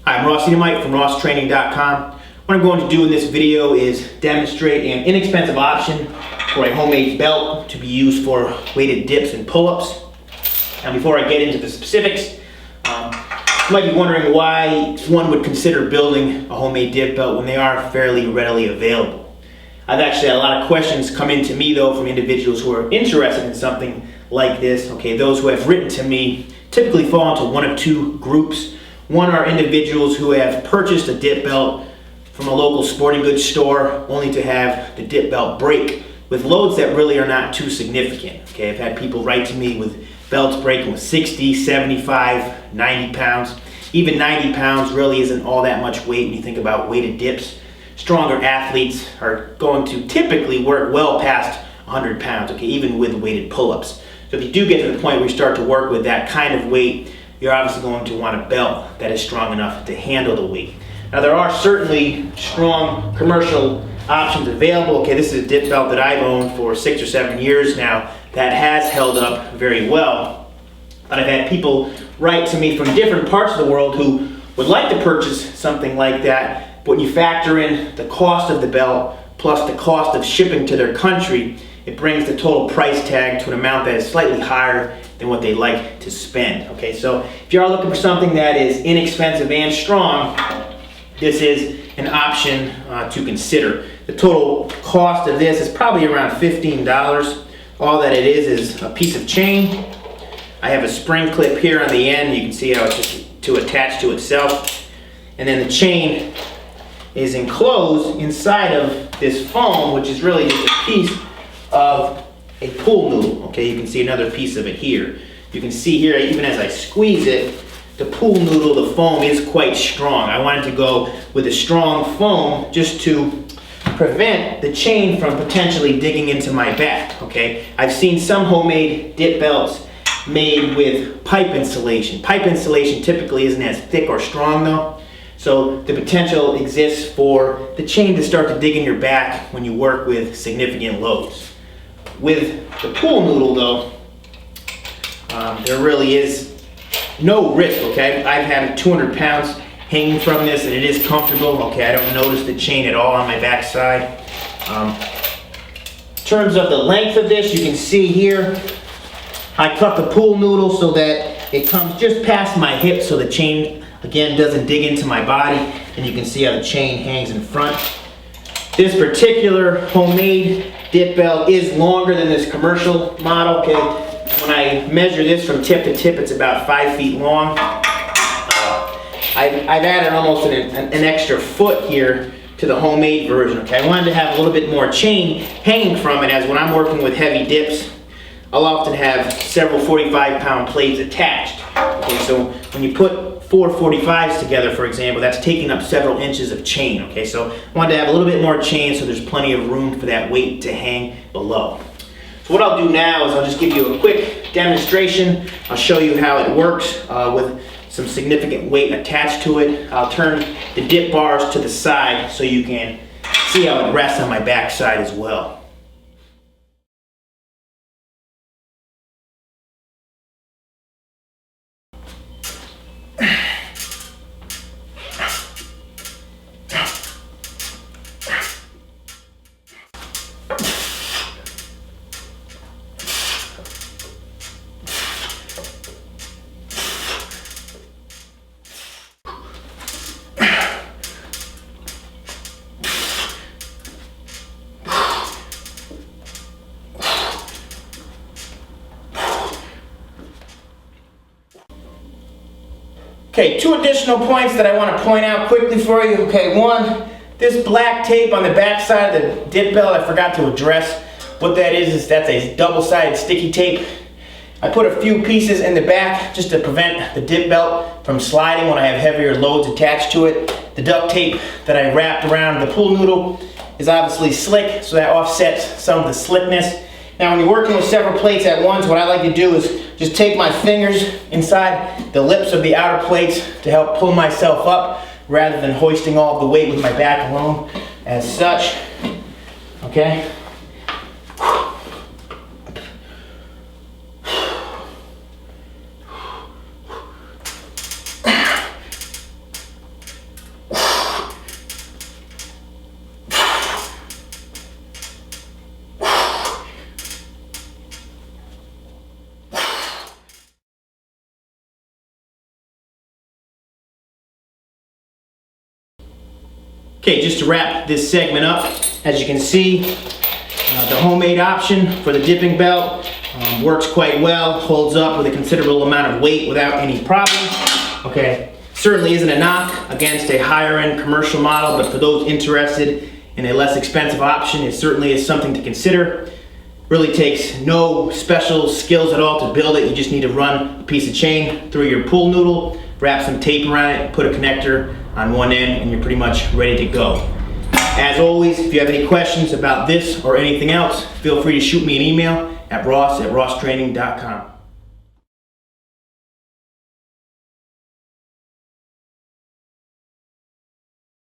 I'm Enamait from RossTraining.com. What I'm going to do in this video is demonstrate an inexpensive option for a homemade belt to be used for weighted dips and pull-ups. Now before I get into the specifics, you might be wondering why one would consider building a homemade dip belt when they are fairly readily available. I've actually had a lot of questions come in to me though from individuals who are interested in something like this. Okay, those who have written to me typically fall into one of two groups. One are individuals who have purchased a dip belt from a local sporting goods store only to have the dip belt break with loads that really are not too significant. Okay, I've had people write to me with belts breaking with 60, 75, 90 pounds. Even 90 pounds really isn't all that much weight when you think about weighted dips. Stronger athletes are going to typically work well past 100 pounds, okay, even with weighted pull-ups. So if you do get to the point where you start to work with that kind of weight, you're obviously going to want a belt that is strong enough to handle the weight. Now there are certainly strong commercial options available. Okay, this is a dip belt that I've owned for 6 or 7 years now that has held up very well. But I've had people write to me from different parts of the world who would like to purchase something like that, but when you factor in the cost of the belt plus the cost of shipping to their country, it brings the total price tag to an amount that is slightly higher than what they like to spend. Okay, so if you are looking for something that is inexpensive and strong, this is an option to consider. The total cost of this is probably around $15. All that it is a piece of chain. I have a spring clip here on the end. You can see how it's just to attach to itself. And then the chain is enclosed inside of this foam, which is really just a piece of a pool noodle. Okay, you can see another piece of it here. You can see here, even as I squeeze it, the pool noodle, the foam is quite strong. I wanted to go with a strong foam just to prevent the chain from potentially digging into my back. Okay, I've seen some homemade dip belts made with pipe insulation. Pipe insulation typically isn't as thick or strong though, so the potential exists for the chain to start to dig in your back when you work with significant loads. With the pool noodle though, there really is no risk. Okay, I've had 200 pounds hanging from this and it is comfortable. Okay, I don't notice the chain at all on my backside. In terms of the length of this, you can see here I cut the pool noodle so that it comes just past my hip so the chain again doesn't dig into my body, and you can see how the chain hangs in front. This particular homemade dip belt is longer than this commercial model. Okay, when I measure this from tip to tip, it's about 5 feet long. I've added almost an extra foot here to the homemade version. Okay, I wanted to have a little bit more chain hanging from it, as when I'm working with heavy dips, I'll often have several 45-pound plates attached. Okay, so when you put 4 45s together, for example, that's taking up several inches of chain. Okay, so I wanted to have a little bit more chain so there's plenty of room for that weight to hang below. So what I'll do now is I'll just give you a quick demonstration. I'll show you how it works with some significant weight attached to it. I'll turn the dip bars to the side so you can see how it rests on my backside as well. Okay, 2 additional points that I want to point out quickly for you. Okay, one, this black tape on the back side of the dip belt, I forgot to address. What that is that's a double-sided sticky tape. I put a few pieces in the back just to prevent the dip belt from sliding when I have heavier loads attached to it. The duct tape that I wrapped around the pool noodle is obviously slick, so that offsets some of the slickness. Now when you're working with several plates at once, what I like to do is just take my fingers inside the lips of the outer plates to help pull myself up rather than hoisting all of the weight with my back alone as such. Okay? Okay, just to wrap this segment up, as you can see, the homemade option for the dipping belt works quite well, holds up with a considerable amount of weight without any problems. Okay, certainly isn't a knock against a higher end commercial model, but for those interested in a less expensive option, it certainly is something to consider. Really takes no special skills at all to build it. You just need to run a piece of chain through your pool noodle, wrap some tape around it, put a connector on one end, and you're pretty much ready to go. As always, if you have any questions about this or anything else, feel free to shoot me an email at ross@rosstraining.com.